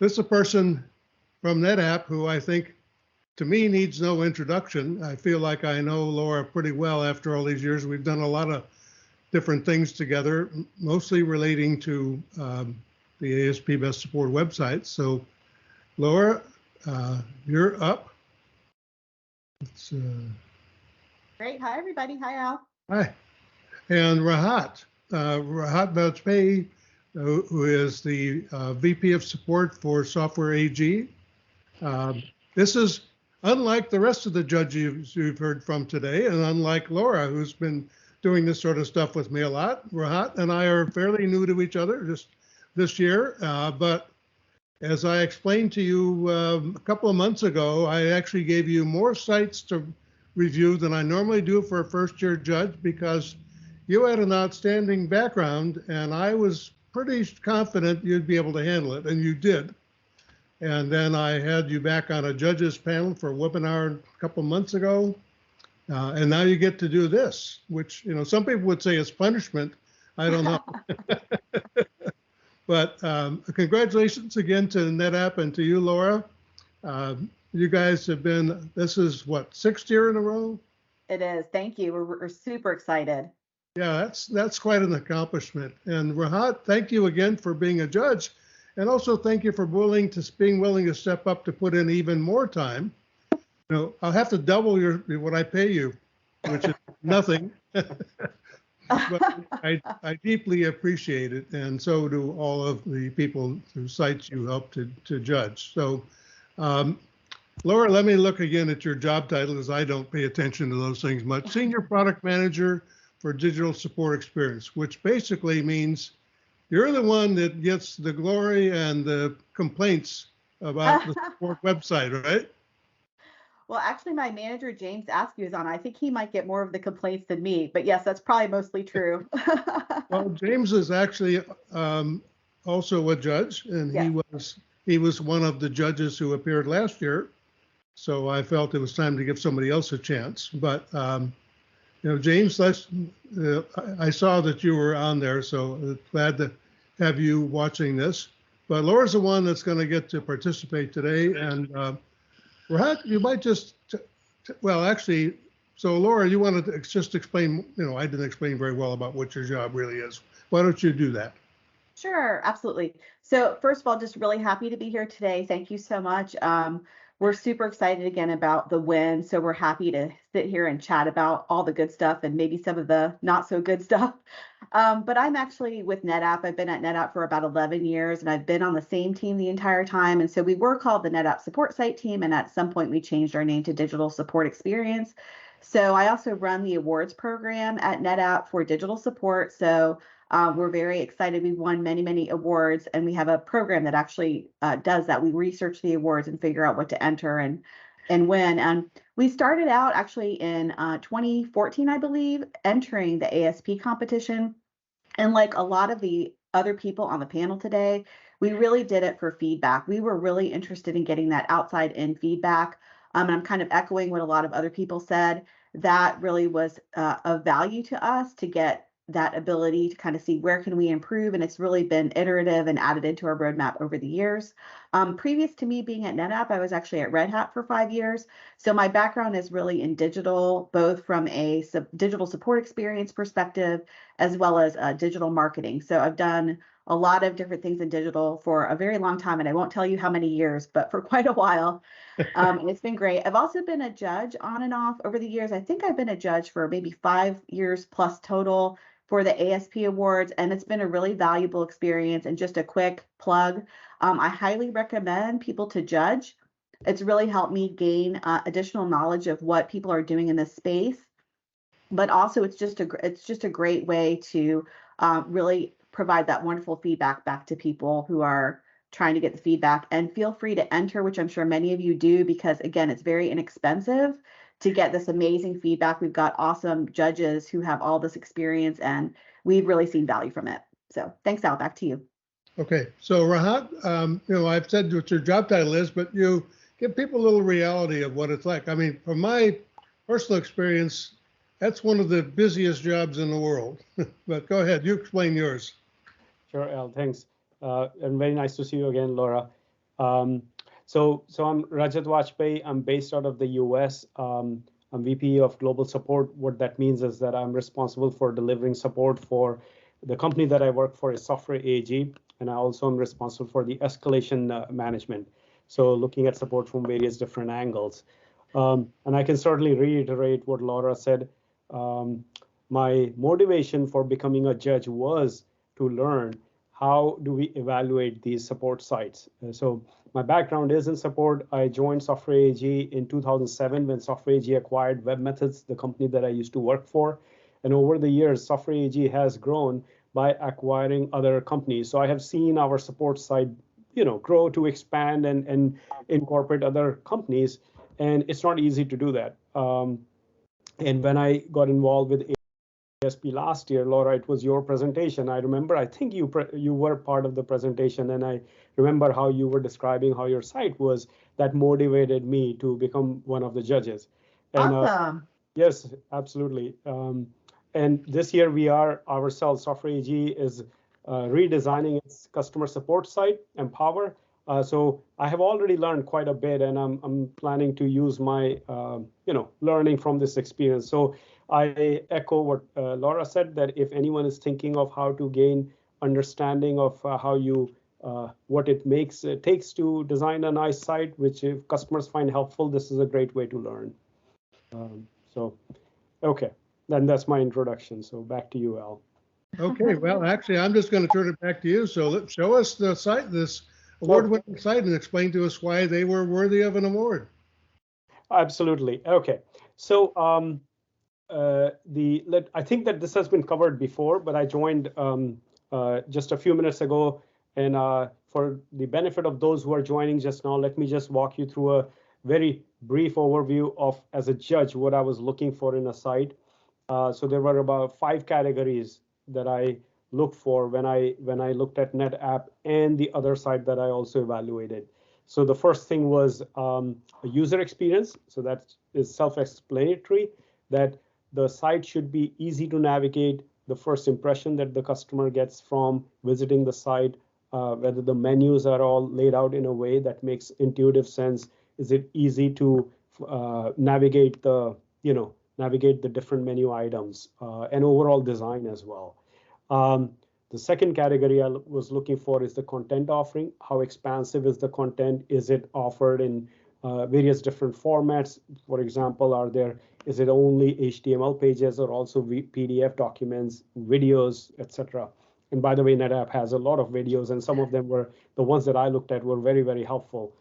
this is a person from NetApp who I think, to me, needs no introduction. I feel like I know Laura pretty well after all these years. We've done a lot of different things together, mostly relating to the ASP Best Support website. So, Laura, you're up. Great. Hi, everybody. Hi, Al. Hi. And Rahat Bajpayee, who is the VP of Support for Software AG. This is unlike the rest of the judges you've heard from today, and unlike Laura, who's been doing this sort of stuff with me a lot. Rahat and I are fairly new to each other just this year, but as I explained to you a couple of months ago, I actually gave you more sites to review than I normally do for a first-year judge because you had an outstanding background, and I was pretty confident you'd be able to handle it, and you did. And then I had you back on a judges panel for a webinar a couple of months ago, and now you get to do this, which, you know, some people would say is punishment. I don't know. But congratulations again to NetApp and to you, Laura. You guys have been, this is what, 6th year in a row? It is. Thank you. We're super excited. Yeah, that's quite an accomplishment. And Rahat, thank you again for being a judge. And also thank you for being willing to step up to put in even more time. You know, I'll have to double what I pay you, which is nothing. But I deeply appreciate it, and so do all of the people whose sites you help to judge. So, Laura, let me look again at your job title, as I don't pay attention to those things much. Senior Product Manager for Digital Support Experience, which basically means you're the one that gets the glory and the complaints about the support website, right? Well, actually, my manager, James Askew, is on. I think he might get more of the complaints than me, but yes, that's probably mostly true. Well, James is actually also a judge, and yes, he was one of the judges who appeared last year. So I felt it was time to give somebody else a chance. But you know, James, I saw that you were on there, so glad to have you watching this. But Laura's the one that's going to get to participate today, and Rahat, you might just, well, actually, so Laura, you wanted to just explain, you know, I didn't explain very well about what your job really is. Why don't you do that? Sure, absolutely. So first of all, just really happy to be here today. Thank you so much. We're super excited again about the win. So we're happy to sit here and chat about all the good stuff and maybe some of the not so good stuff. But I'm actually with NetApp. I've been at NetApp for about 11 years, and I've been on the same team the entire time. And so we were called the NetApp Support Site Team, and at some point we changed our name to Digital Support Experience. So I also run the awards program at NetApp for digital support. So we're very excited. We've won many, many awards, and we have a program that actually does that. We research the awards and figure out what to enter and win. And we started out actually in 2014, I believe, entering the ASP competition. And like a lot of the other people on the panel today, we really did it for feedback. We were really interested in getting that outside-in feedback. And I'm kind of echoing what a lot of other people said. That really was of value to us to get that ability to kind of see where can we improve, and it's really been iterative and added into our roadmap over the years. Previous to me being at NetApp, I was actually at Red Hat for 5 years. So my background is really in digital, both from a digital support experience perspective, as well as digital marketing. So I've done a lot of different things in digital for a very long time, and I won't tell you how many years, but for quite a while. And it's been great. I've also been a judge on and off over the years. I think I've been a judge for maybe 5 years plus total for the ASP Awards, and it's been a really valuable experience. And just a quick plug, I highly recommend people to judge. It's really helped me gain additional knowledge of what people are doing in this space, but also it's just a great way to really provide that wonderful feedback back to people who are trying to get the feedback. And feel free to enter, which I'm sure many of you do, because again, it's very inexpensive to get this amazing feedback. We've got awesome judges who have all this experience, and we've really seen value from it. So thanks, Al, back to you. Okay, so Rahat, you know, I've said what your job title is, but you give people a little reality of what it's like. I mean, from my personal experience, that's one of the busiest jobs in the world. But go ahead, you explain yours. Sure, Al, thanks. And very nice to see you again, Laura. So I'm Rajat Vajpayee. I'm based out of the US. I'm VP of Global Support. What that means is that I'm responsible for delivering support for the company that I work for is Software AG, and I also am responsible for the escalation management. So looking at support from various different angles. And I can certainly reiterate what Laura said. My motivation for becoming a judge was to learn how do we evaluate these support sites. So my background is in support. I joined Software AG in 2007 when Software AG acquired WebMethods, the company that I used to work for. And over the years, Software AG has grown by acquiring other companies. So I have seen our support site, grow to expand and incorporate other companies. And it's not easy to do that. And when I got involved with ASP last year, Laura, it was your presentation. I remember, I think you were part of the presentation, and I remember how you were describing how your site was. That motivated me to become one of the judges. And, awesome. Yes, absolutely. And this year we are ourselves, Software AG is redesigning its customer support site, Empower. So I have already learned quite a bit, and I'm planning to use my learning from this experience. So I echo what Laura said, that if anyone is thinking of how to gain understanding of how you what it takes to design a nice site, which if customers find helpful, this is a great way to learn. So, okay, then that's my introduction. So back to you, Al. Okay, well, actually, I'm just going to turn it back to you. So show us the site, this award-winning site, and explain to us why they were worthy of an award. Absolutely. Okay. So I think that this has been covered before, but I joined just a few minutes ago. And for the benefit of those who are joining just now, let me just walk you through a very brief overview of, as a judge, what I was looking for in a site. So there were about 5 categories that I looked for when I looked at NetApp and the other site that I also evaluated. So the first thing was a user experience. So that is self-explanatory, that the site should be easy to navigate. The first impression that the customer gets from visiting the site, whether the menus are all laid out in a way that makes intuitive sense. Is it easy to navigate the different menu items, and overall design as well. The second category I was looking for is the content offering. How expansive is the content? Is it offered in various different formats? For example, is it only HTML pages or also PDF documents, videos, etc.? And by the way, NetApp has a lot of videos, and some of them were the ones that I looked at were very, very helpful.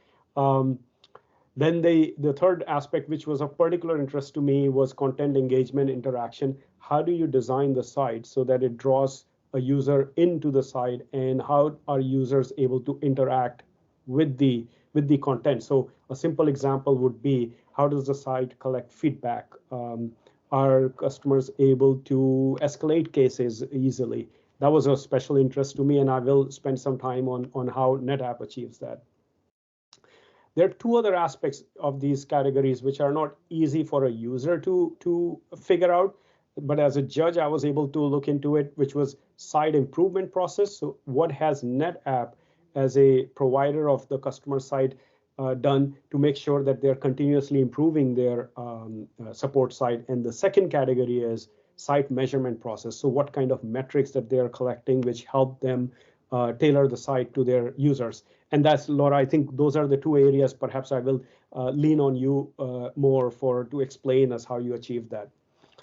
Then the third aspect, which was of particular interest to me, was content engagement interaction. How do you design the site so that it draws a user into the site, and how are users able to interact with the content? So a simple example would be, how does the site collect feedback? Are customers able to escalate cases easily? That was of special interest to me, and I will spend some time on how NetApp achieves that. There are 2 other aspects of these categories which are not easy for a user to figure out, but as a judge, I was able to look into it, which was site improvement process. So what has NetApp as a provider of the customer site done to make sure that they're continuously improving their support site? And the second category is site measurement process. So what kind of metrics that they are collecting which help them tailor the site to their users. And that's, Laura, I think those are the 2 areas. Perhaps I will lean on you more to explain us how you achieve that.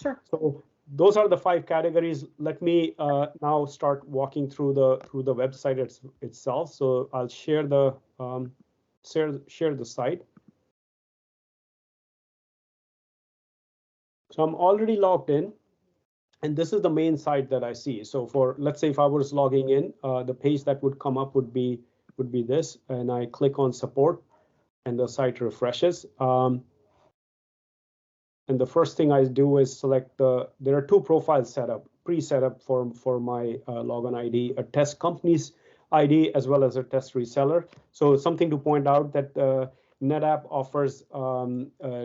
Sure. So those are the 5 categories. Let me now start walking through the website itself. So I'll share the site. So I'm already logged in. And this is the main site that I see. So let's say if I was logging in, the page that would come up would be this, and I click on support, and the site refreshes. And the first thing I do is select there are 2 profiles pre-set up for my login ID, a test company's ID as well as a test reseller. So something to point out that NetApp offers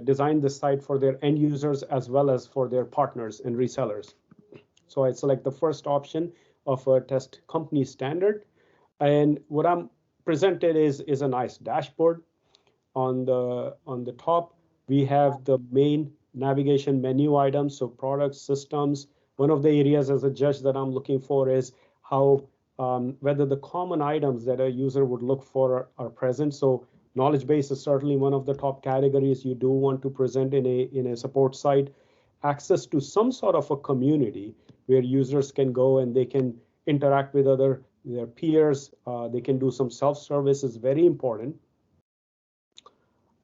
design the site for their end users as well as for their partners and resellers. So I select the first option of a test company standard. And what I'm presented is a nice dashboard. On the top, we have the main navigation menu items, so products, systems. One of the areas as a judge that I'm looking for is how whether the common items that a user would look for are present. So knowledge base is certainly one of the top categories you do want to present in a support site. Access to some sort of a community where users can go and they can interact with their peers. They can do some self-service is very important.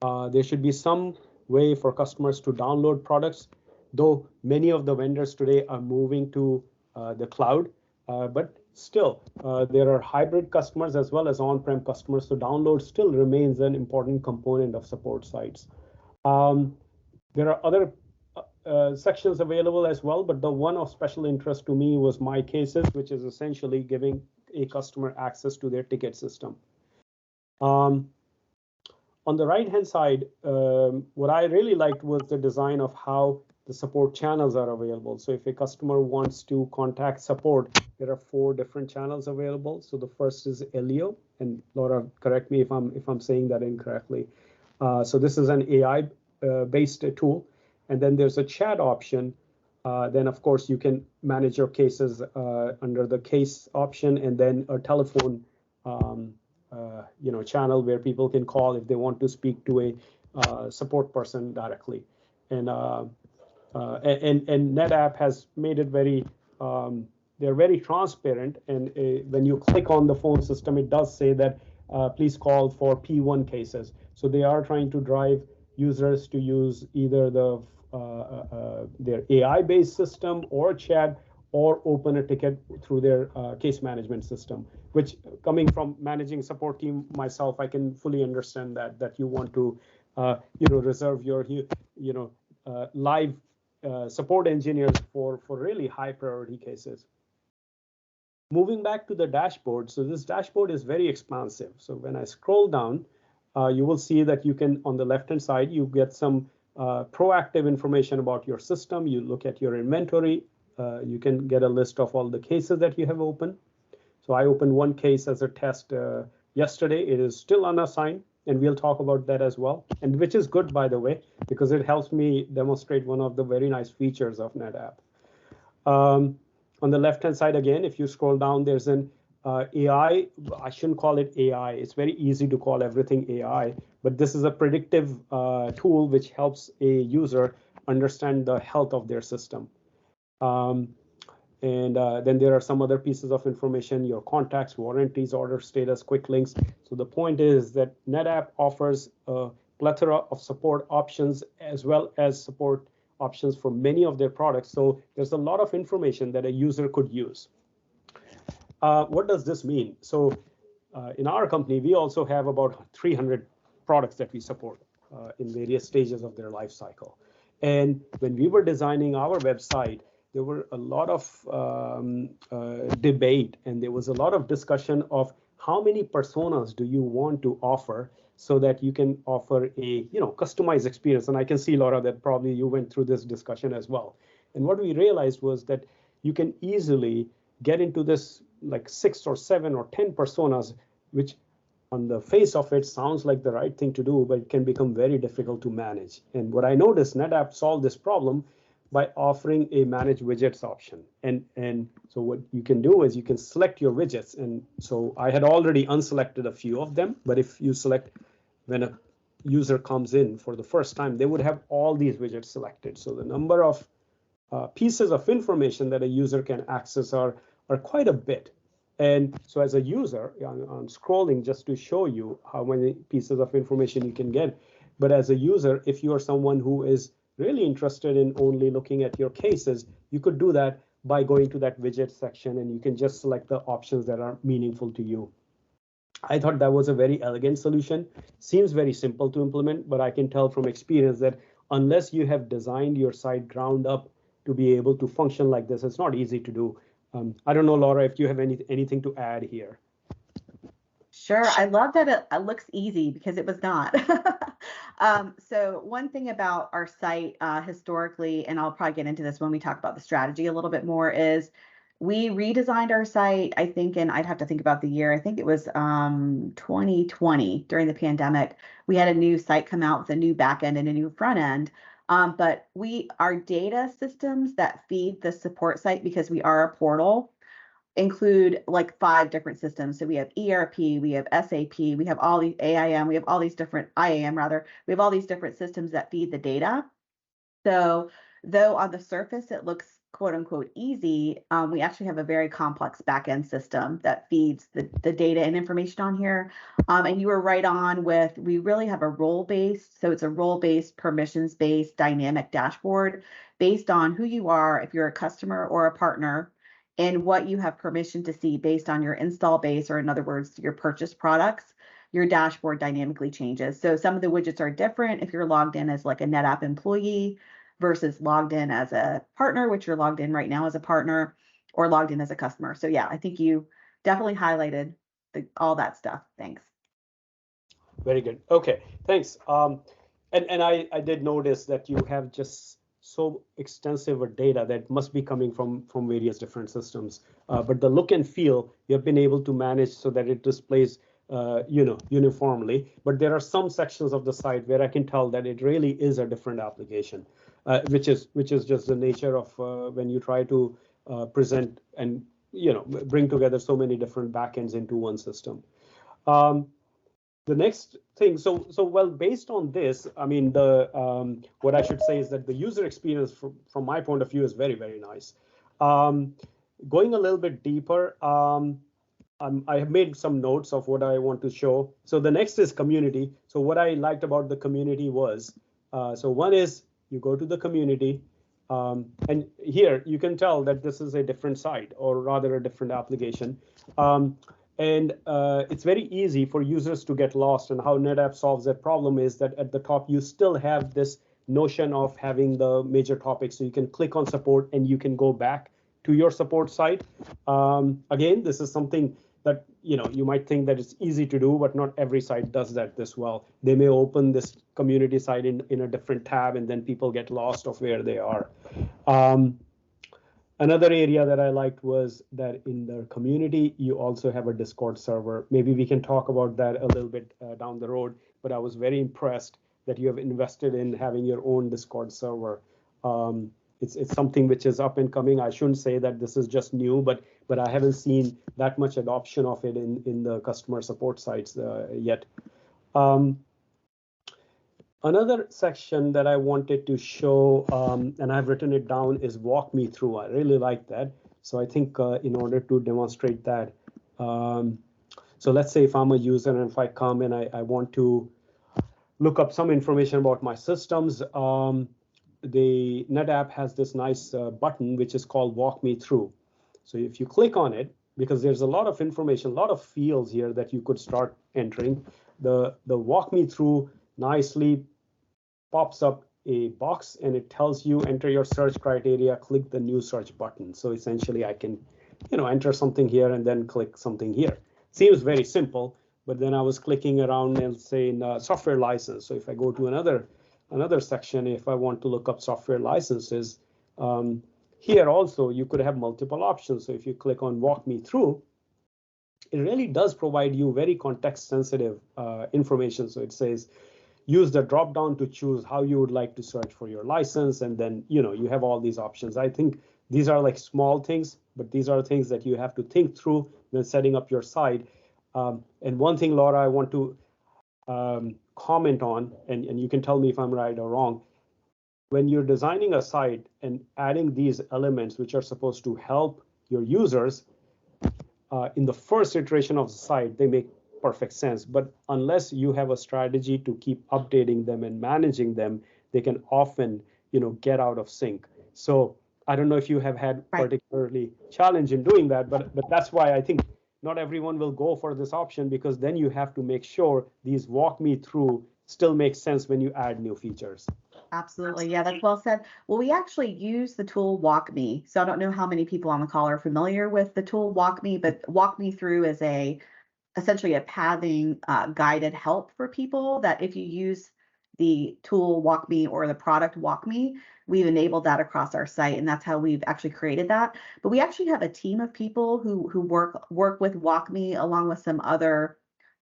There should be some way for customers to download products, though many of the vendors today are moving to the cloud, but still there are hybrid customers as well as on-prem customers, so download still remains an important component of support sites. There are other sections available as well, but the one of special interest to me was My Cases, which is essentially giving a customer access to their ticket system. On the right-hand side, what I really liked was the design of how the support channels are available. So if a customer wants to contact support, there are 4 different channels available. So the first is Elio, and Laura, correct me if I'm saying that incorrectly. So this is an AI based tool, and then there's a chat option. Then of course you can manage your cases under the case option, and then a telephone channel where people can call if they want to speak to a support person directly. And NetApp has made it very they're very transparent, and when you click on the phone system, it does say that please call for P1 cases. So they are trying to drive users to use either their AI-based system or chat, or open a ticket through their case management system, which, coming from managing support team myself, I can fully understand that you want to reserve your live support engineers for really high priority cases. Moving back to the dashboard, so this dashboard is very expansive. So when I scroll down, you will see that you can, on the left hand side, you get some proactive information about your system. You look at your inventory. You can get a list of all the cases that you have opened. So I opened one case as a test yesterday. It is still unassigned, and we'll talk about that as well, and which is good, by the way, because it helps me demonstrate one of the very nice features of NetApp. On the left-hand side, again, if you scroll down, there's an AI. I shouldn't call it AI. It's very easy to call everything AI, but this is a predictive tool which helps a user understand the health of their system. Then there are some other pieces of information, your contacts, warranties, order status, quick links. So the point is that NetApp offers a plethora of support options as well as support options for many of their products. So there's a lot of information that a user could use. What does this mean? So in our company, we also have about 300 products that we support in various stages of their life cycle. And when we were designing our website, there were a lot of debate, and there was a lot of discussion of how many personas do you want to offer so that you can offer a customized experience. And I can see, Laura, that probably you went through this discussion as well. And what we realized was that you can easily get into this like 6 or 7 or 10 personas, which on the face of it sounds like the right thing to do, but it can become very difficult to manage. And what I noticed, NetApp solved this problem by offering a manage widgets option. And so what you can do is you can select your widgets. And so I had already unselected a few of them, but if you select, when a user comes in for the first time, they would have all these widgets selected. So the number of pieces of information that a user can access are quite a bit. And so as a user, I'm scrolling just to show you how many pieces of information you can get. But as a user, if you are someone who is really interested in only looking at your cases, you could do that by going to that widget section, and you can just select the options that are meaningful to you. I thought that was a very elegant solution. Seems very simple to implement, but I can tell from experience that unless you have designed your site ground up to be able to function like this, it's not easy to do. I don't know, Laura, if you have anything to add here. Sure. I love that it looks easy, because it was not. So one thing about our site historically, and I'll probably get into this when we talk about the strategy a little bit more, is We redesigned our site, I think, and I'd have to think about the year. I think it was 2020 during the pandemic. We had a new site come out with a new back end and a new front end. But our data systems that feed the support site, because we are a portal, include like 5 different systems. So we have ERP, we have SAP, we have all these AIM, we have all these different IAM rather. We have all these different systems that feed the data. So though on the surface it looks quote unquote easy, we actually have a very complex backend system that feeds the data and information on here. And you were right on with, we really have a role-based, so it's a role-based, permissions-based dynamic dashboard based on who you are, if you're a customer or a partner, and what you have permission to see based on your install base, or in other words, your purchased products. Your dashboard dynamically changes. So some of the widgets are different if you're logged in as like a NetApp employee versus logged in as a partner, which you're logged in right now as a partner, or logged in as a customer. So yeah, I think you definitely highlighted all that stuff. Thanks. Very good. Okay, thanks. And I did notice that you have just so extensive a data that must be coming from various different systems. But the look and feel you have been able to manage so that it displays uniformly. But there are some sections of the site where I can tell that it really is a different application, which is just the nature of when you try to present and bring together so many different backends into one system. The next thing, so well, based on this, I mean, what I should say is that the user experience from my point of view is very, very nice. Going a little bit deeper, I have made some notes of what I want to show. So the next is community. So what I liked about the community was, so one is you go to the community, and here you can tell that this is a different site, or rather a different application. And it's very easy for users to get lost. And how NetApp solves that problem is that at the top, you still have this notion of having the major topics. So you can click on support and you can go back to your support site. Again, this is something that you might think that it's easy to do, but not every site does that this well. They may open this community site in a different tab, and then people get lost of where they are. Another area that I liked was that in the community, you also have a Discord server. Maybe we can talk about that a little bit down the road, but I was very impressed that you have invested in having your own Discord server. It's something which is up and coming. I shouldn't say that this is just new, but I haven't seen that much adoption of it in the customer support sites yet. Another section that I wanted to show, and I've written it down, is walk me through. I really like that. So I think in order to demonstrate that, so let's say if I'm a user and if I come and I want to look up some information about my systems, the NetApp has this nice button which is called walk me through. So if you click on it, because there's a lot of information, a lot of fields here that you could start entering, the walk me through nicely pops up a box and it tells you enter your search criteria, click the new search button. So essentially I can enter something here and then click something here. Seems very simple, but then I was clicking around and say in software license. So if I go to another section, if I want to look up software licenses, here also you could have multiple options. So if you click on walk me through, it really does provide you very context sensitive information. So it says use the drop down to choose how you would like to search for your license, and then you have all these options. I think these are like small things, but these are things that you have to think through when setting up your site. And one thing, Laura, I want to comment on, and you can tell me if I'm right or wrong. When you're designing a site and adding these elements which are supposed to help your users, in the first iteration of the site, they make perfect sense. But unless you have a strategy to keep updating them and managing them, they can often, get out of sync. So I don't know if you have had particularly challenge in doing that, but that's why I think not everyone will go for this option, because then you have to make sure these walk me through still make sense when you add new features. Absolutely. Yeah, that's well said. Well, we actually use the tool Walk Me. So I don't know how many people on the call are familiar with the tool Walk Me, but Walk Me Through is essentially a pathing guided help for people that if you use the tool WalkMe or the product WalkMe, we've enabled that across our site, and that's how we've actually created that. But we actually have a team of people who work with WalkMe along with some other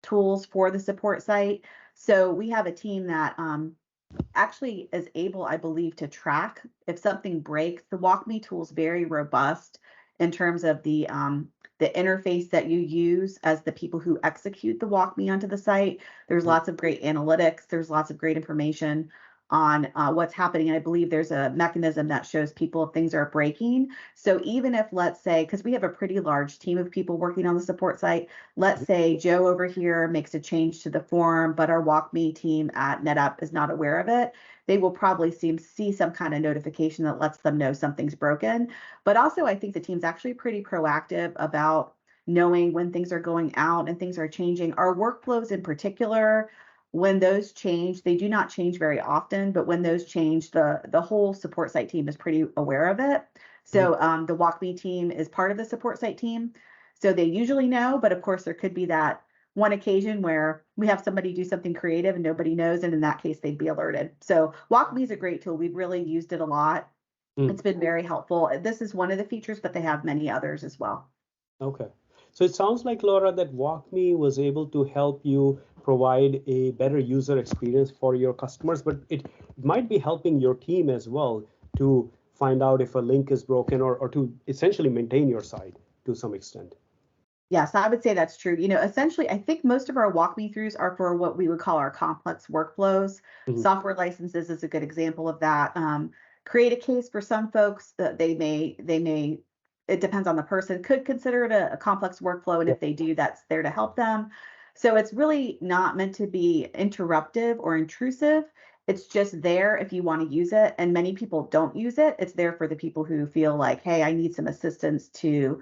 tools for the support site. So we have a team that actually is able, I believe, to track if something breaks. The WalkMe tool is very robust in terms of the interface that you use as the people who execute the WalkMe onto the site. There's lots of great analytics. There's lots of great information on what's happening. And I believe there's a mechanism that shows people if things are breaking. So even if, let's say, because we have a pretty large team of people working on the support site, let's say Joe over here makes a change to the form, but our WalkMe team at NetApp is not aware of it, they will probably see some kind of notification that lets them know something's broken. But also, I think the team's actually pretty proactive about knowing when things are going out and things are changing. Our workflows in particular, when those change, they do not change very often, but when those change, the whole support site team is pretty aware of it. So the WalkMe team is part of the support site team. So they usually know, but of course there could be that one occasion where we have somebody do something creative and nobody knows, and in that case they'd be alerted. So WalkMe is a great tool. We've really used it a lot. It's been very helpful. This is one of the features, but they have many others as well. Okay. So it sounds like, Laura, that WalkMe was able to help you provide a better user experience for your customers, but it might be helping your team as well to find out if a link is broken or to essentially maintain your site to some extent. Yes, I would say that's true. Essentially, I think most of our WalkMe throughs are for what we would call our complex workflows. Software licenses is a good example of that. Create a case for some folks that they may, it depends on the person, could consider it a complex workflow. And if they do, that's there to help them. So it's really not meant to be interruptive or intrusive. It's just there if you want to use it. And many people don't use it. It's there for the people who feel like, hey, I need some assistance to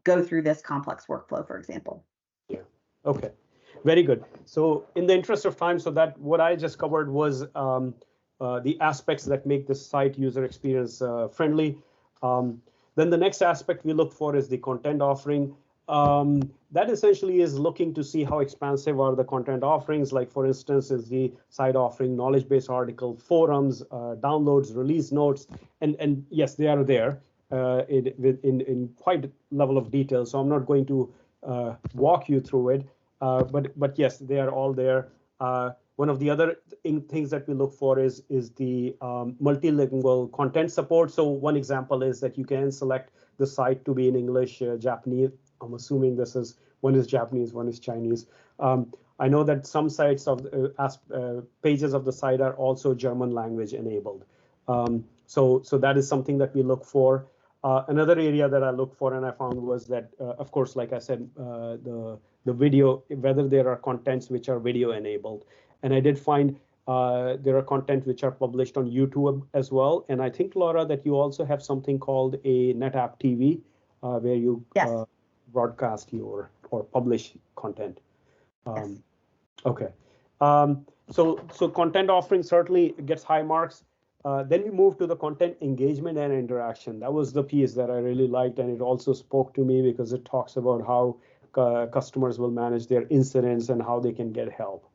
go through this complex workflow, for example. Yeah. Okay. Very good. So in the interest of time, so that what I just covered was the aspects that make the site user experience friendly. Then the next aspect we look for is the content offering. That essentially is looking to see how expansive are the content offerings. Like, for instance, is the site offering knowledge base article, forums, downloads, release notes, and yes, they are there in quite a level of detail. So I'm not going to walk you through it, but yes, they are all there. One of the other things that we look for is the multilingual content support. So one example is that you can select the site to be in English, Japanese. I'm assuming one is Japanese, one is Chinese. I know that some sites of pages of the site are also German language enabled. So that is something that we look for. Another area that I look for and I found was that, of course, like I said, the video, whether there are contents which are video enabled. And I did find there are content which are published on YouTube as well. And I think, Laura, that you also have something called a NetApp TV where you broadcast or publish content. Okay. So content offering certainly gets high marks. Then we move to the content engagement and interaction. That was the piece that I really liked, and it also spoke to me because it talks about how customers will manage their incidents and how they can get help.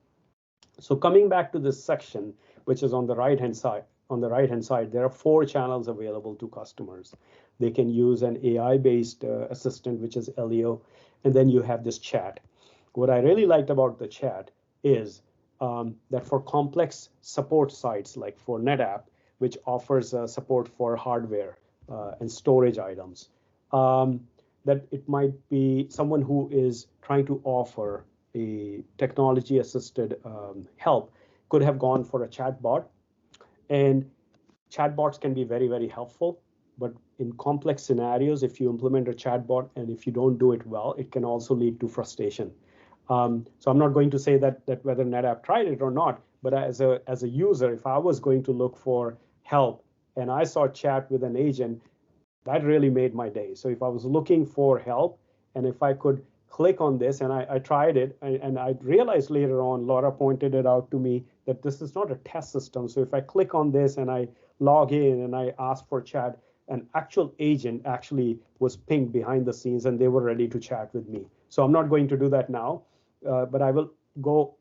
So coming back to this section, which is on the right-hand side, there are 4 channels available to customers. They can use an AI-based assistant, which is Elio, and then you have this chat. What I really liked about the chat is that for complex support sites, like for NetApp, which offers support for hardware and storage items, that it might be someone who is trying to offer a technology-assisted help could have gone for a chatbot. And chatbots can be very, very helpful. But in complex scenarios, if you implement a chatbot and if you don't do it well, it can also lead to frustration. So I'm not going to say that whether NetApp tried it or not, but as a user, if I was going to look for help and I saw chat with an agent, that really made my day. So if I was looking for help and if I could click on this, and I tried it, and I realized later on, Laura pointed it out to me, that this is not a test system. So if I click on this and I log in and I ask for chat, an actual agent actually was pinged behind the scenes and they were ready to chat with me. So I'm not going to do that now, but I will go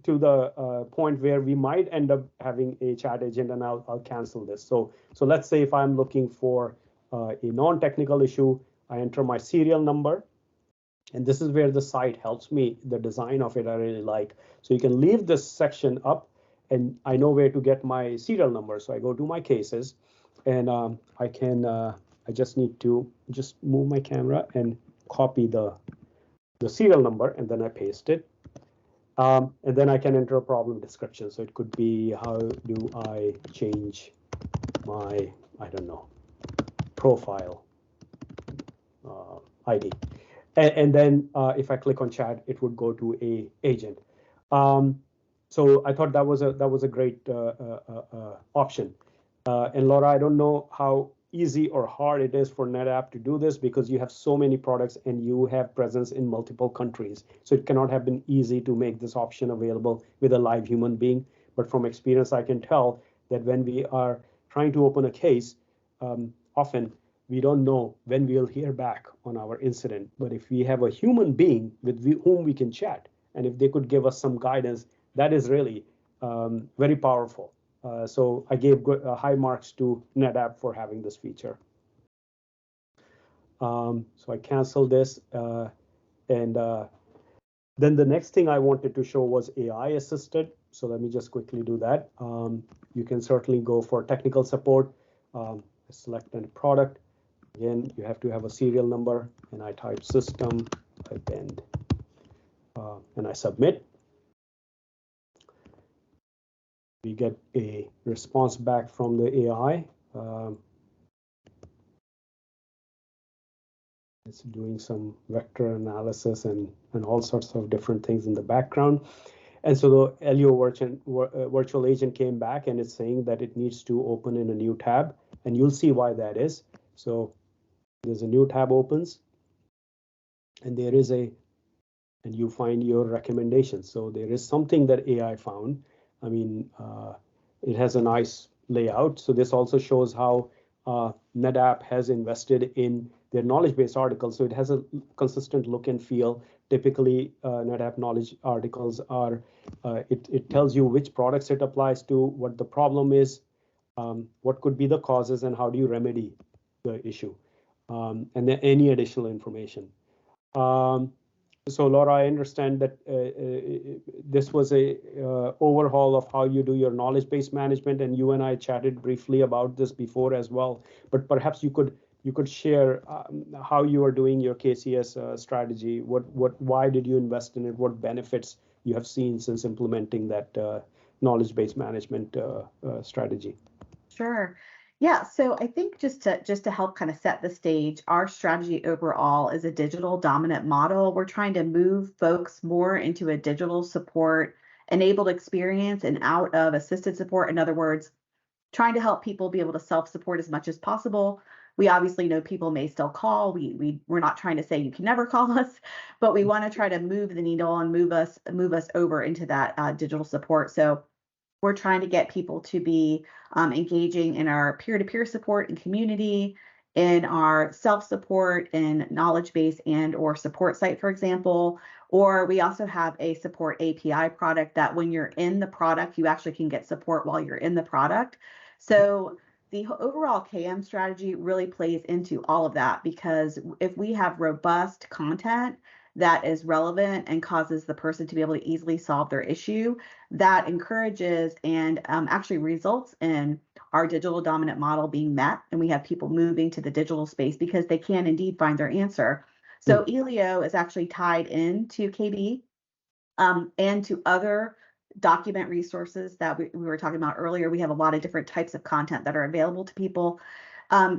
to the point where we might end up having a chat agent, and I'll cancel this. So let's say if I'm looking for a non-technical issue, I enter my serial number, and this is where the site helps me. The design of it I really like. So you can leave this section up, and I know where to get my serial number. So I go to my cases, and I just need to just move my camera and copy the serial number, and then I paste it. And then I can enter a problem description. So it could be, how do I change my, I don't know, profile ID? And then if I click on chat, it would go to a agent. So I thought that was a great option. And Laura, I don't know how easy or hard it is for NetApp to do this, because you have so many products and you have presence in multiple countries. So it cannot have been easy to make this option available with a live human being. But from experience, I can tell that when we are trying to open a case, often we don't know when we'll hear back on our incident. But if we have a human being with whom we can chat, and if they could give us some guidance, that is really very powerful. So I gave high marks to NetApp for having this feature. So I canceled this. And then the next thing I wanted to show was AI assisted. So let me just quickly do that. You can certainly go for technical support. Select a product. Again, you have to have a serial number, and I type system, type end, and I submit. We get a response back from the AI. It's doing some vector analysis and all sorts of different things in the background. And so the LUO virtual agent came back, and it's saying that it needs to open in a new tab, and you'll see why that is. So there's a new tab opens, and there is and you find your recommendations. So there is something that AI found. I mean, it has a nice layout. So this also shows how NetApp has invested in their knowledge base articles. So it has a consistent look and feel. Typically, NetApp knowledge articles are, it tells you which products it applies to, what the problem is, what could be the causes, and how do you remedy the issue, and then any additional information. So Laura, I understand that this was a overhaul of how you do your knowledge base management, and you and I chatted briefly about this before as well. But perhaps you could share how you are doing your KCS strategy. Why did you invest in it? What benefits you have seen since implementing that knowledge base management strategy? Sure. Yeah, so I think just to help kind of set the stage, our strategy overall is a digital dominant model. We're trying to move folks more into a digital support enabled experience and out of assisted support. In other words, trying to help people be able to self-support as much as possible. We obviously know people may still call. We're not trying to say you can never call us, but we want to try to move the needle and move us over into that digital support. So we're trying to get people to be engaging in our peer-to-peer support and community, in our self-support and knowledge base and or support site, for example. Or we also have a support API product that when you're in the product, you actually can get support while you're in the product. So the overall KM strategy really plays into all of that, because if we have robust content that is relevant and causes the person to be able to easily solve their issue, that encourages and actually results in our digital dominant model being met, and we have people moving to the digital space because they can indeed find their answer. So Elio is actually tied into KB and to other document resources that we were talking about earlier. We have a lot of different types of content that are available to people.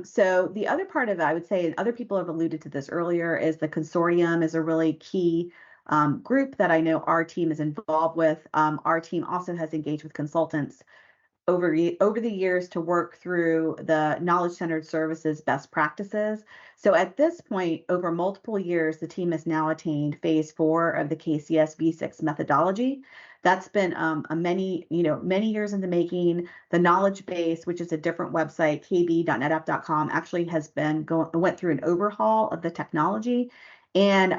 So the other part of it, I would say, and other people have alluded to this earlier, is the consortium is a really key group that I know our team is involved with. Our team also has engaged with consultants over the years to work through the knowledge-centered services best practices. So at this point, over multiple years, the team has now attained phase 4 of the KCS V6 methodology. That's been many years in the making. The knowledge base, which is a different website, kb.netapp.com, actually has went through an overhaul of the technology. And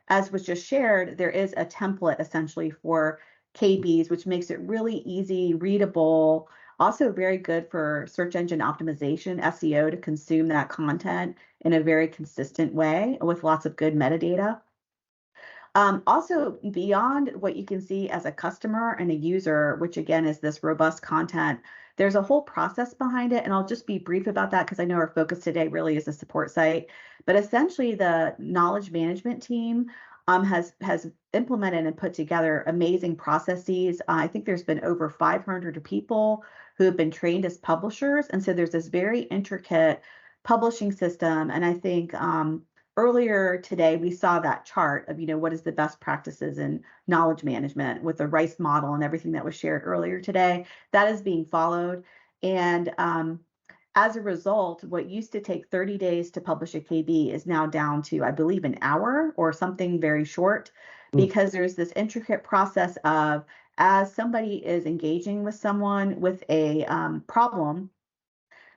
as was just shared, there is a template essentially for KBs, which makes it really easy, readable, also very good for search engine optimization, SEO, to consume that content in a very consistent way with lots of good metadata. Also, beyond what you can see as a customer and a user, which again is this robust content, there's a whole process behind it. And I'll just be brief about that because I know our focus today really is a support site. But essentially, the knowledge management team has implemented and put together amazing processes. I think there's been over 500 people who have been trained as publishers. And so there's this very intricate publishing system. And I think earlier today, we saw that chart of, what is the best practices in knowledge management with the RICE model and everything that was shared earlier today. That is being followed. And as a result, what used to take 30 days to publish a KB is now down to, I believe, an hour or something very short, because there's this intricate process of, as somebody is engaging with someone with a problem,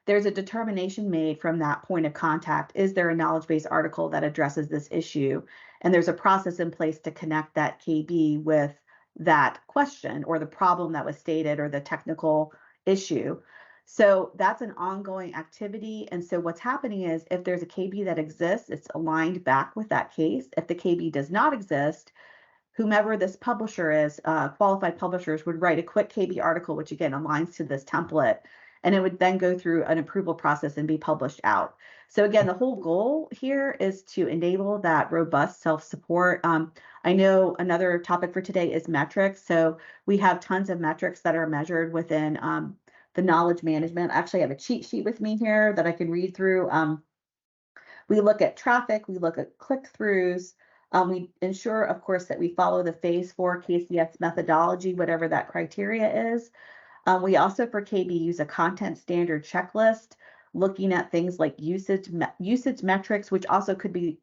there's a determination made from that point of contact. Is there a knowledge base article that addresses this issue? And there's a process in place to connect that KB with that question or the problem that was stated or the technical issue. So that's an ongoing activity. And so what's happening is, if there's a KB that exists, it's aligned back with that case. If the KB does not exist, whomever this publisher is, qualified publishers would write a quick KB article, which again aligns to this template, and it would then go through an approval process and be published out. So again, the whole goal here is to enable that robust self-support. I know another topic for today is metrics. So we have tons of metrics that are measured within the knowledge management. I actually have a cheat sheet with me here that I can read through. We look at traffic, we look at click-throughs. We ensure, of course, that we follow the phase 4 KCS methodology, whatever that criteria is. We also, for KB, use a content standard checklist, looking at things like usage metrics, which also could be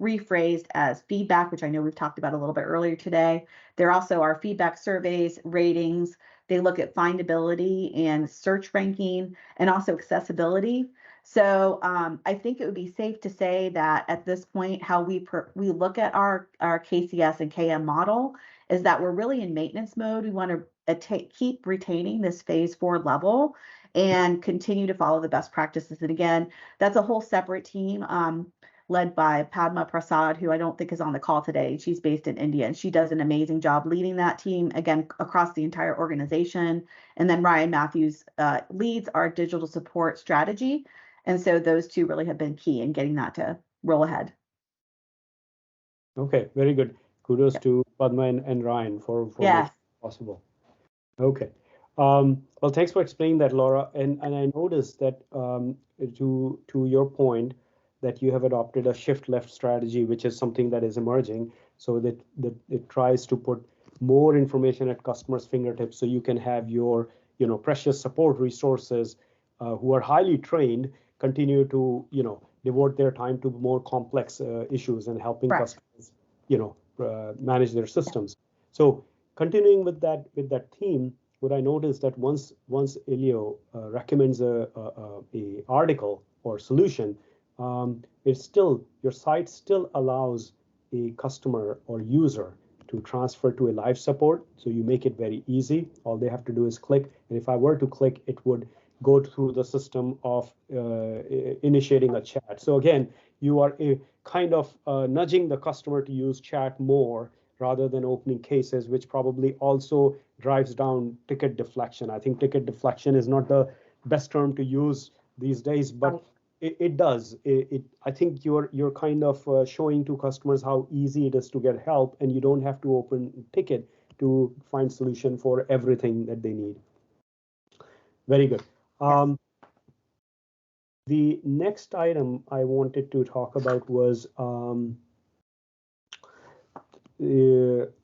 rephrased as feedback, which I know we've talked about a little bit earlier today. There also are feedback surveys, ratings. They look at findability and search ranking, and also accessibility. So I think it would be safe to say that at this point, how we look at our KCS and KM model is that we're really in maintenance mode. We want to keep retaining this phase 4 level and continue to follow the best practices. And again, that's a whole separate team led by Padma Prasad, who I don't think is on the call today. She's based in India, and she does an amazing job leading that team, again, across the entire organization. And then Ryan Matthews leads our digital support strategy. And so those two really have been key in getting that to roll ahead. Okay, very good. Kudos to Padma and Ryan for making it possible. Okay. Well, thanks for explaining that, Laura. And I noticed that to your point, that you have adopted a shift left strategy, which is something that is emerging, so that it tries to put more information at customers' fingertips, so you can have your precious support resources who are highly trained continue to devote their time to more complex issues and helping customers manage their systems. So continuing with that theme, what I noticed that once Elio recommends a article or solution, your site still allows a customer or user to transfer to a live support. So you make it very easy. All they have to do is click. And if I were to click, it would go through the system of initiating a chat. So again, you are kind of nudging the customer to use chat more rather than opening cases, which probably also drives down ticket deflection. I think ticket deflection is not the best term to use these days, but it does. I think you're kind of showing to customers how easy it is to get help, and you don't have to open ticket to find solution for everything that they need. Very good. The next item I wanted to talk about was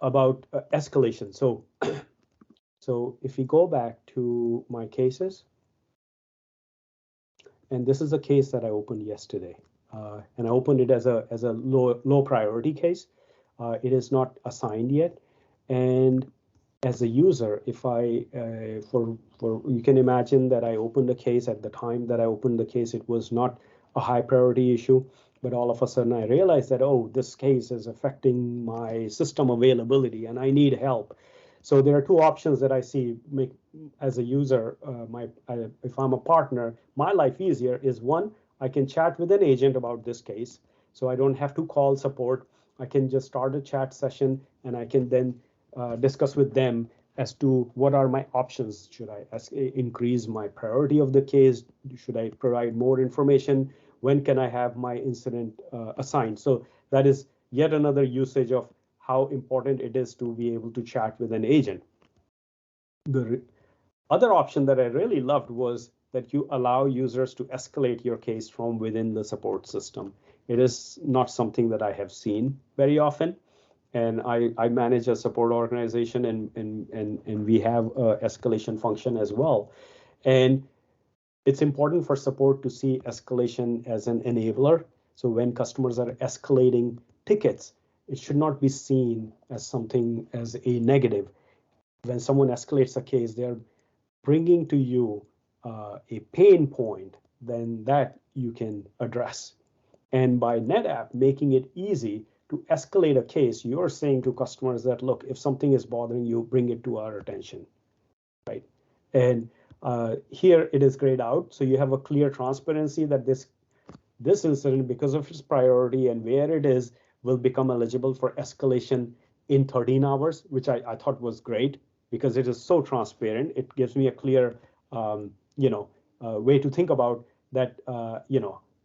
about escalation. So if we go back to my cases, and this is a case that I opened yesterday, and I opened it as a low priority case. It is not assigned yet, and as a user, if I you can imagine that I opened a case. At the time that I opened the case, it was not a high priority issue, but all of a sudden I realized that, oh, this case is affecting my system availability and I need help. So there are two options that I see make as a user, if I'm a partner, my life easier is one, I can chat with an agent about this case. So I don't have to call support. I can just start a chat session and I can then discuss with them as to what are my options. Should I increase my priority of the case? Should I provide more information? When can I have my incident assigned? So that is yet another usage of how important it is to be able to chat with an agent. The other option that I really loved was that you allow users to escalate your case from within the support system. It is not something that I have seen very often. And I manage a support organization and we have an escalation function as well. And it's important for support to see escalation as an enabler. So when customers are escalating tickets, it should not be seen as something as a negative. When someone escalates a case, they're bringing to you a pain point, then that you can address. And by NetApp making it easy to escalate a case, you're saying to customers that, look, if something is bothering you, bring it to our attention, right? And here it is grayed out. So you have a clear transparency that this incident, because of its priority and where it is, will become eligible for escalation in 13 hours, which I thought was great because it is so transparent. It gives me a clear, way to think about that,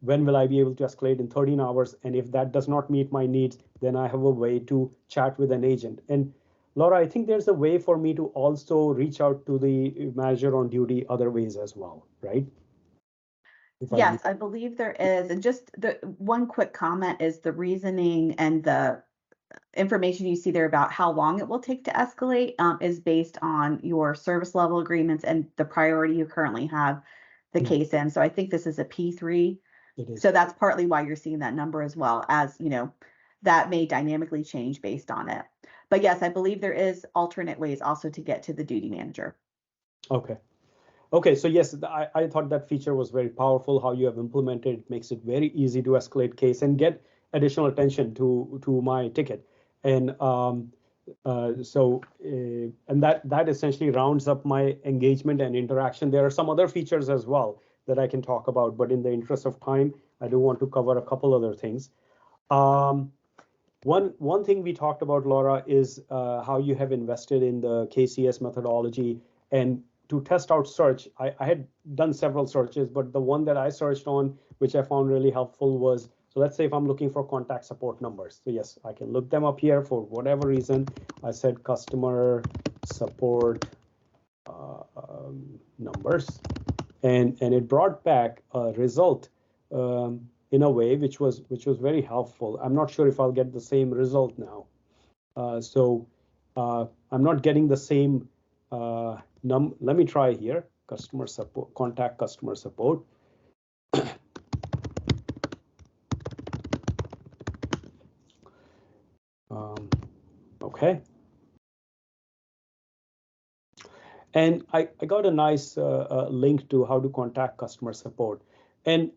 when will I be able to escalate in 13 hours? And if that does not meet my needs, then I have a way to chat with an agent. And Laura, I think there's a way for me to also reach out to the manager on duty other ways as well, right? Yes, I believe there is. And just the one quick comment is the reasoning and the information you see there about how long it will take to escalate is based on your service level agreements and the priority you currently have the case in. So I think this is a P3. So that's partly why you're seeing that number as well, as that may dynamically change based on it. But yes, I believe there is alternate ways also to get to the duty manager. Okay, so yes, I thought that feature was very powerful. How you have implemented it makes it very easy to escalate case and get additional attention to my ticket. And and that essentially rounds up my engagement and interaction. There are some other features as well that I can talk about, but in the interest of time, I do want to cover a couple other things. One thing we talked about, Laura, is how you have invested in the KCS methodology. And to test out search, I had done several searches, but the one that I searched on, which I found really helpful was, so let's say if I'm looking for contact support numbers. So yes, I can look them up here for whatever reason. I said customer support numbers, and it brought back a result in a way which was very helpful. I'm not sure if I'll get the same result now. I'm not getting the same let me try here, customer support, contact customer support. Okay. And I got a nice link to how to contact customer support. And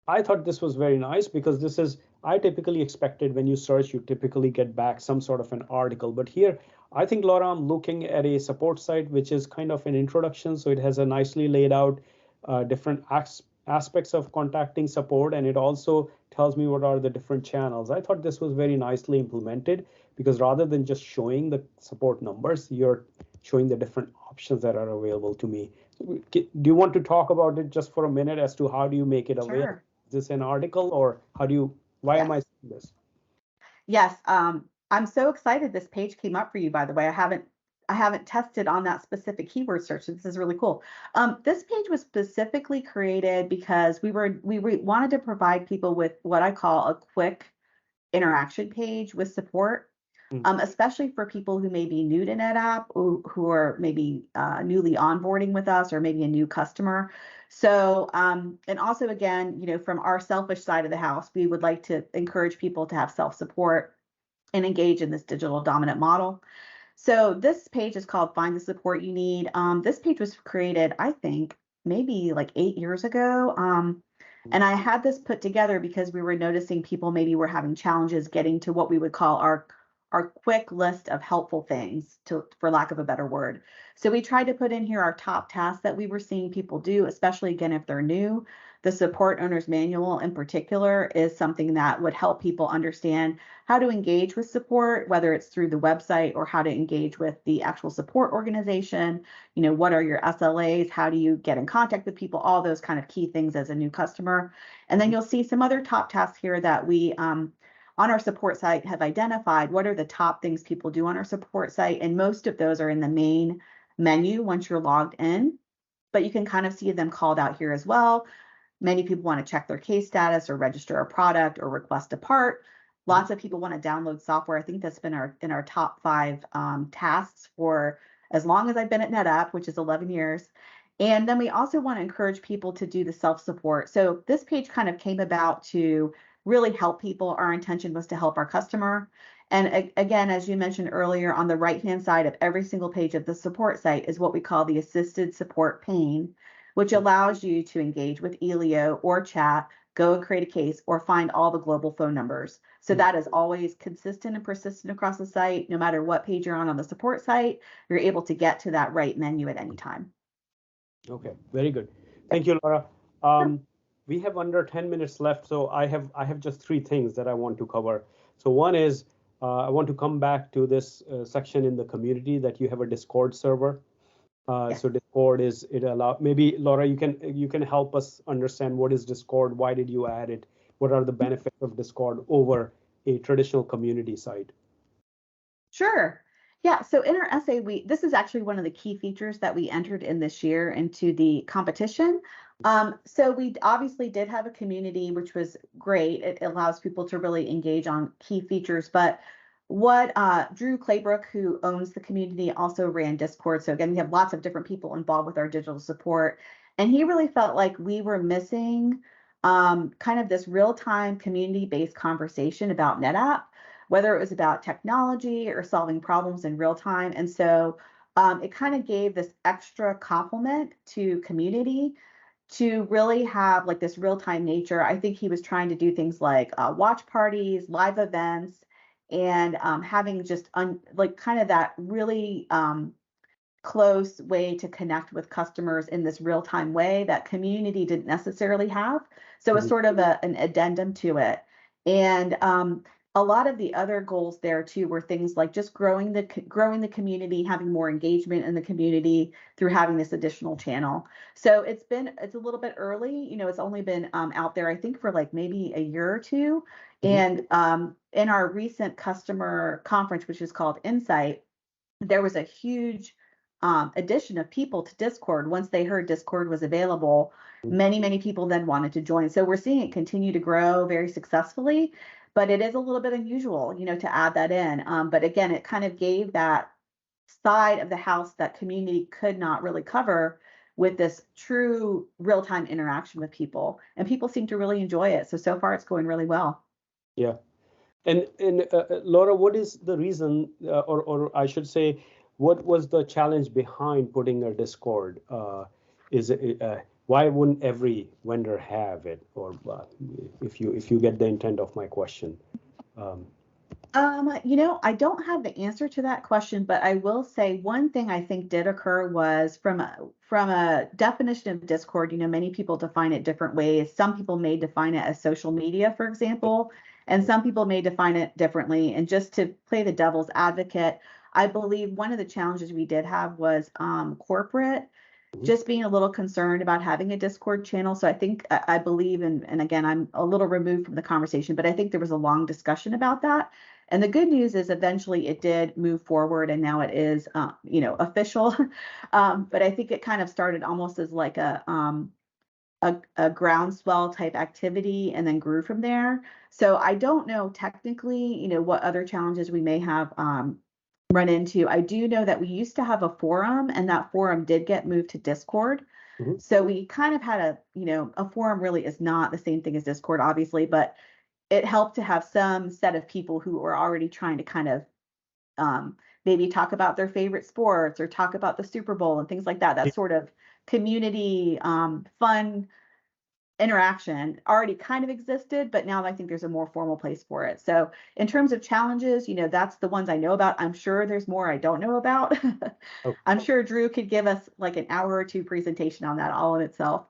I thought this was very nice because this is, I typically expected when you search, you typically get back some sort of an article. But here, I think, Laura, I'm looking at a support site, which is kind of an introduction. So it has a nicely laid out different aspects of contacting support. And it also tells me what are the different channels. I thought this was very nicely implemented because rather than just showing the support numbers, you're showing the different options that are available to me. Do you want to talk about it just for a minute as to how do you make it available? Sure. Is this an article or why am I seeing this? Yes, I'm so excited this page came up for you, by the way. I haven't tested on that specific keyword search. So this is really cool. This page was specifically created because we wanted to provide people with what I call a quick interaction page with support. Especially for people who may be new to NetApp, who are maybe newly onboarding with us, or maybe a new customer. So, and also again, from our selfish side of the house, we would like to encourage people to have self-support and engage in this digital dominant model. So this page is called Find the Support You Need. This page was created, I think, maybe like 8 years ago. And I had this put together because we were noticing people maybe were having challenges getting to what we would call our quick list of helpful things, for lack of a better word. So we tried to put in here our top tasks that we were seeing people do, especially again if they're new. The support owner's manual in particular is something that would help people understand how to engage with support, whether it's through the website or how to engage with the actual support organization. You know, what are your SLAs? How do you get in contact with people? All those kind of key things as a new customer. And then you'll see some other top tasks here that we on our support site have identified. What are the top things people do on our support site? And most of those are in the main menu once you're logged in, but you can kind of see them called out here as well. Many people want to check their case status or register a product or request a part. Lots of people want to download software. I think that's been in our top 5 tasks for as long as I've been at NetApp, which is 11 years. And then we also want to encourage people to do the self-support. So this page kind of came about to really help people. Our intention was to help our customer. And again, as you mentioned earlier, on the right-hand side of every single page of the support site is what we call the assisted support pane, which allows you to engage with Elio or chat, go and create a case, or find all the global phone numbers. So that is always consistent and persistent across the site. No matter what page you're on the support site, you're able to get to that right menu at any time. Okay, very good. Thank you, Laura. We have under 10 minutes left, so I have just 3 things that I want to cover. So one is I want to come back to this section in the community that you have a Discord server. So Discord maybe Laura, you can help us understand what is Discord, why did you add it, what are the benefits of Discord over a traditional community site? Sure. Yeah, so in our essay, this is actually one of the key features that we entered in this year into the competition. So we obviously did have a community, which was great. It allows people to really engage on key features. But what Drew Claybrook, who owns the community, also ran Discord. So again, we have lots of different people involved with our digital support. And he really felt like we were missing kind of this real-time community-based conversation about NetApp, whether it was about technology or solving problems in real time. And so it kind of gave this extra complement to community to really have like this real-time nature. I think he was trying to do things like watch parties, live events, and having just like kind of that really close way to connect with customers in this real-time way that community didn't necessarily have. So it's sort of an addendum to it. And a lot of the other goals there too were things like just growing the community, having more engagement in the community through having this additional channel. So it's a little bit early, you know, it's only been out there, I think, for like maybe a year or two. And in our recent customer conference, which is called Insight, there was a huge addition of people to Discord. Once they heard Discord was available, many people then wanted to join. So we're seeing it continue to grow very successfully, but it is a little bit unusual, you know, to add that in. But again, it kind of gave that side of the house that community could not really cover with this true real-time interaction with people. And people seem to really enjoy it. So far it's going really well. Yeah. And Laura, what is the reason, or I should say, what was the challenge behind putting a Discord? Why wouldn't every vendor have it? Or if you get the intent of my question. You know, I don't have the answer to that question, but I will say one thing I think did occur was from a definition of Discord. You know, many people define it different ways. Some people may define it as social media, for example, and some people may define it differently. And just to play the devil's advocate, I believe one of the challenges we did have was corporate just being a little concerned about having a Discord channel. So I believe, and again, I'm a little removed from the conversation, but I think there was a long discussion about that. And the good news is eventually it did move forward and now it is, you know, official. But I think it kind of started almost as like a groundswell type activity and then grew from there. So I don't know technically, you know, what other challenges we may have run into. I do know that we used to have a forum, and that forum did get moved to Discord. So we kind of had a forum really is not the same thing as Discord, obviously, but it helped to have some set of people who were already trying to kind of maybe talk about their favorite sports or talk about the Super Bowl and things like that. That sort of community fun interaction already kind of existed, but now I think there's a more formal place for it. So in terms of challenges, that's the ones I know about. I'm sure there's more I don't know about. Okay. I'm sure Drew could give us like an hour or two presentation on that all in itself.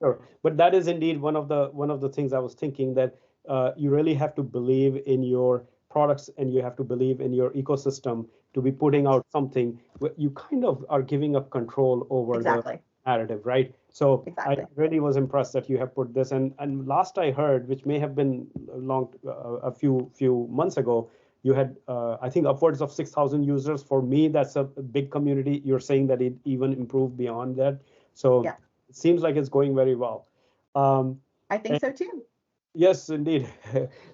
Sure, but that is indeed one of the things I was thinking, that you really have to believe in your products and you have to believe in your ecosystem to be putting out something. You kind of are giving up control over Exactly. the narrative, right? So Exactly. I really was impressed that you have put this. And last I heard, which may have been a few months ago, you had I think upwards of 6,000 users. For me, that's a big community. You're saying that it even improved beyond that. So. Yeah. It seems like it's going very well. I think so too. Yes, indeed.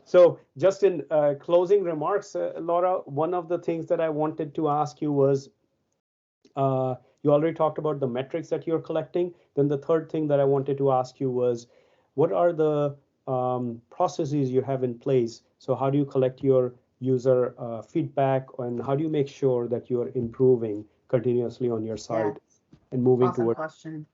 So just in closing remarks, Laura, one of the things that I wanted to ask you was, you already talked about the metrics that you're collecting. Then the third thing that I wanted to ask you was, what are the processes you have in place? So how do you collect your user feedback, and how do you make sure that you are improving continuously on your side and moving Awesome toward? question.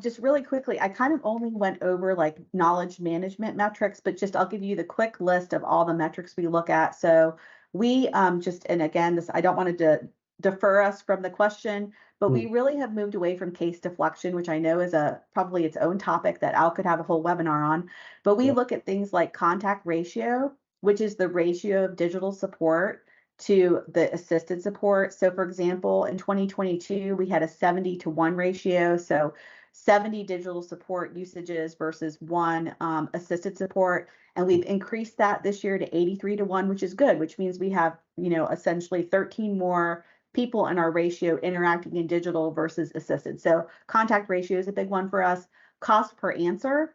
Just really quickly, I kind of only went over like knowledge management metrics, but just I'll give you the quick list of all the metrics we look at. So we and again, this I don't want to defer us from the question, but we really have moved away from case deflection, which I know is probably its own topic that Al could have a whole webinar on. But we look at things like contact ratio, which is the ratio of digital support to the assisted support. So for example, in 2022, we had a 70-to-1 ratio. So 70 digital support usages versus 1 assisted support. And we've increased that this year to 83-to-1, which is good, which means we have, essentially 13 more people in our ratio interacting in digital versus assisted. So contact ratio is a big one for us. Cost per answer.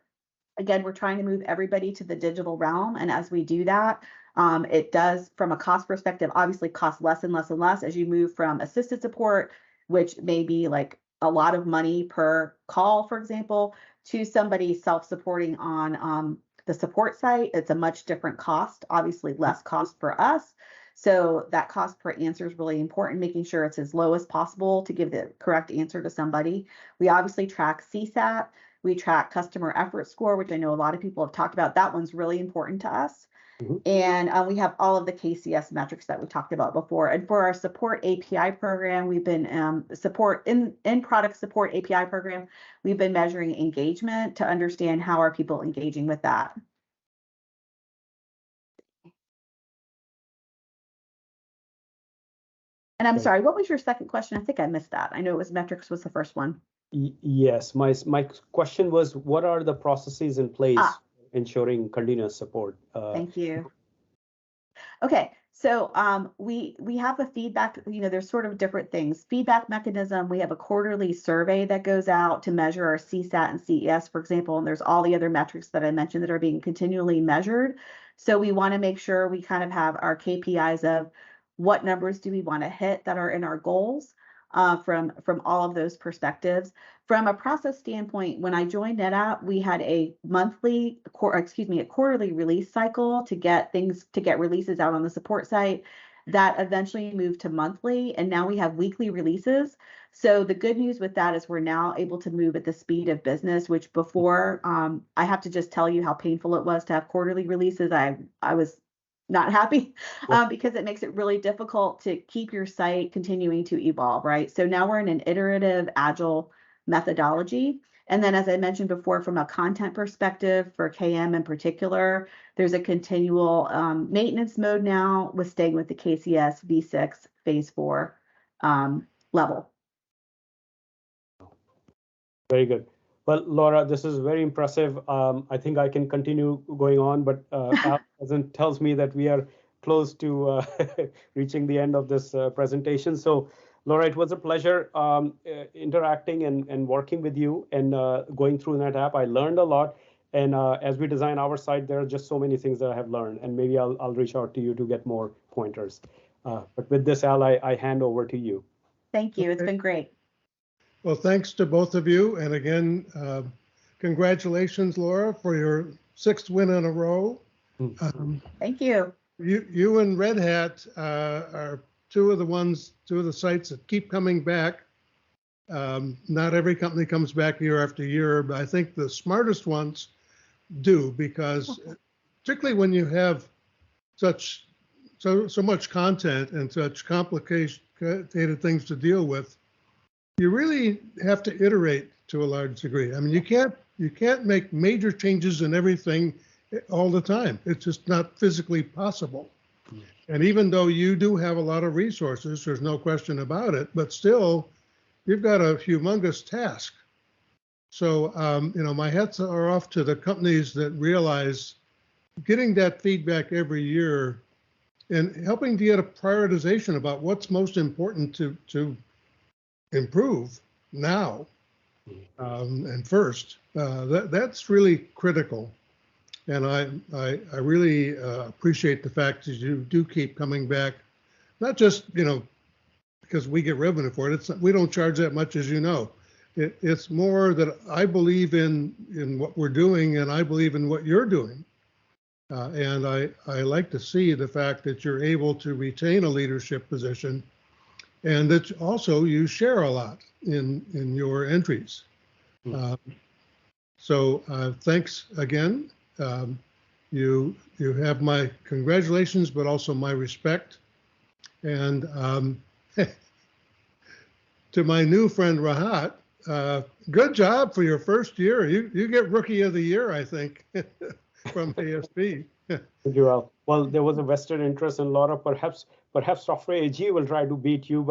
Again, we're trying to move everybody to the digital realm. And as we do that, it does, from a cost perspective, obviously cost less and less and less as you move from assisted support, which may be like a lot of money per call, for example, to somebody self-supporting on the support site. It's a much different cost, obviously less cost for us. So that cost per answer is really important, making sure it's as low as possible to give the correct answer to somebody. We obviously track CSAT. We track customer effort score, which I know a lot of people have talked about. That one's really important to us. And we have all of the KCS metrics that we talked about before. And for our support API program, we've been in product support API program, we've been measuring engagement to understand how are people engaging with that. And I'm sorry, what was your second question? I think I missed that. I know it was metrics was the first one. Yes, my question was, what are the processes in place ensuring continuous support? Thank you. Okay, so we have a feedback, there's sort of different things. Feedback mechanism, we have a quarterly survey that goes out to measure our CSAT and CES, for example, and there's all the other metrics that I mentioned that are being continually measured. So we want to make sure we kind of have our KPIs of what numbers do we want to hit that are in our goals. From all of those perspectives. From a process standpoint, when I joined NetApp, we had a quarterly release cycle to get releases out on the support site. That eventually moved to monthly, and now we have weekly releases. So the good news with that is we're now able to move at the speed of business, which before, I have to just tell you how painful it was to have quarterly releases. I was not happy because it makes it really difficult to keep your site continuing to evolve, right? So now we're in an iterative, agile methodology. And then, as I mentioned before, from a content perspective for KM in particular, there's a continual maintenance mode now with staying with the KCS V6 phase 4 level. Very good. Well, Laura, this is very impressive. I think I can continue going on, but Al tells me that we are close to reaching the end of this presentation. So, Laura, it was a pleasure interacting and working with you and going through NetApp. I learned a lot. And as we design our site, there are just so many things that I have learned. And maybe I'll reach out to you to get more pointers. But with this, Al, I hand over to you. Thank you. It's been great. Well, thanks to both of you. And again, congratulations, Laura, for your 6th win in a row. Thank you. You and Red Hat are two of the sites that keep coming back Not every company comes back year after year, but I think the smartest ones do, because particularly when you have so much content and such complicated things to deal with, you really have to iterate to a large degree. I mean, you can't make major changes in everything all the time. It's just not physically possible. And even though you do have a lot of resources, there's no question about it, but still, you've got a humongous task. So, my hats are off to the companies that realize getting that feedback every year and helping to get a prioritization about what's most important to improve now and first. That's really critical. And I really appreciate the fact that you do keep coming back, not just, because we get revenue for it. We don't charge that much, as you know. It's more that I believe in what we're doing, and I believe in what you're doing. And I like to see the fact that you're able to retain a leadership position, and that also you share a lot in your entries. So thanks again. You have my congratulations, but also my respect. And to my new friend Rahat, good job for your first year. You get Rookie of the Year, I think, from ASP. Thank you, Al. Well, there was a vested interest in a lot of perhaps Software AG will try to beat you,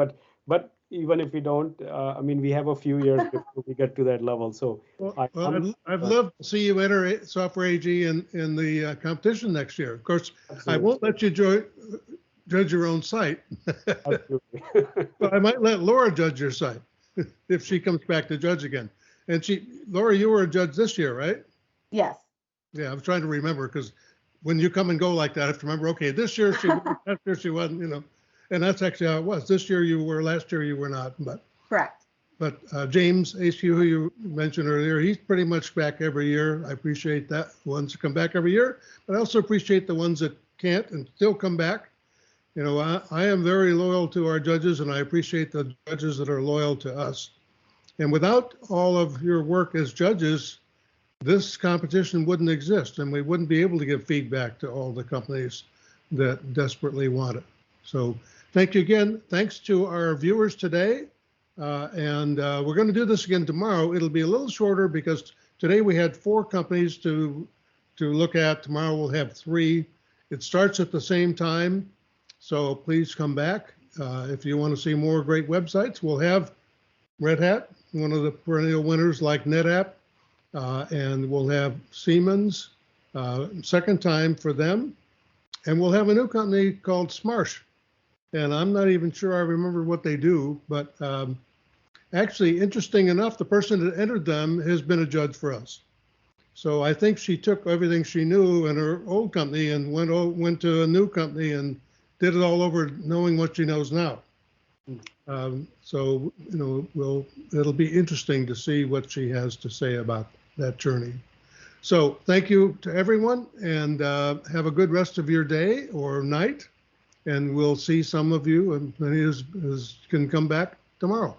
but even if we don't, we have a few years before we get to that level. So, I'd love to see you enter Software AG in the competition next year. Of course, absolutely. I won't let you judge your own site, but I might let Laura judge your site if she comes back to judge again. And Laura, you were a judge this year, right? Yes. Yeah, I'm trying to remember, because when you come and go like that, I have to remember, okay, this year she was, last year she wasn't, and that's actually how it was. This year you were, last year you were not, but. Correct. But James ASQ, who you mentioned earlier, he's pretty much back every year. I appreciate that, the ones that come back every year, but I also appreciate the ones that can't and still come back. I am very loyal to our judges, and I appreciate the judges that are loyal to us. And without all of your work as judges, this competition wouldn't exist, and we wouldn't be able to give feedback to all the companies that desperately want it. So thank you again. Thanks to our viewers today. And we're going to do this again tomorrow. It'll be a little shorter because today we had 4 companies to look at. Tomorrow we'll have 3. It starts at the same time, so please come back. If you want to see more great websites, we'll have Red Hat, one of the perennial winners like NetApp, and we'll have Siemens, second time for them. And we'll have a new company called Smarsh. And I'm not even sure I remember what they do, but actually, interesting enough, the person that entered them has been a judge for us. So I think she took everything she knew in her old company and went to a new company and did it all over, knowing what she knows now. So it'll be interesting to see what she has to say about that journey. So thank you to everyone, and have a good rest of your day or night. And we'll see some of you, and many as can come back tomorrow.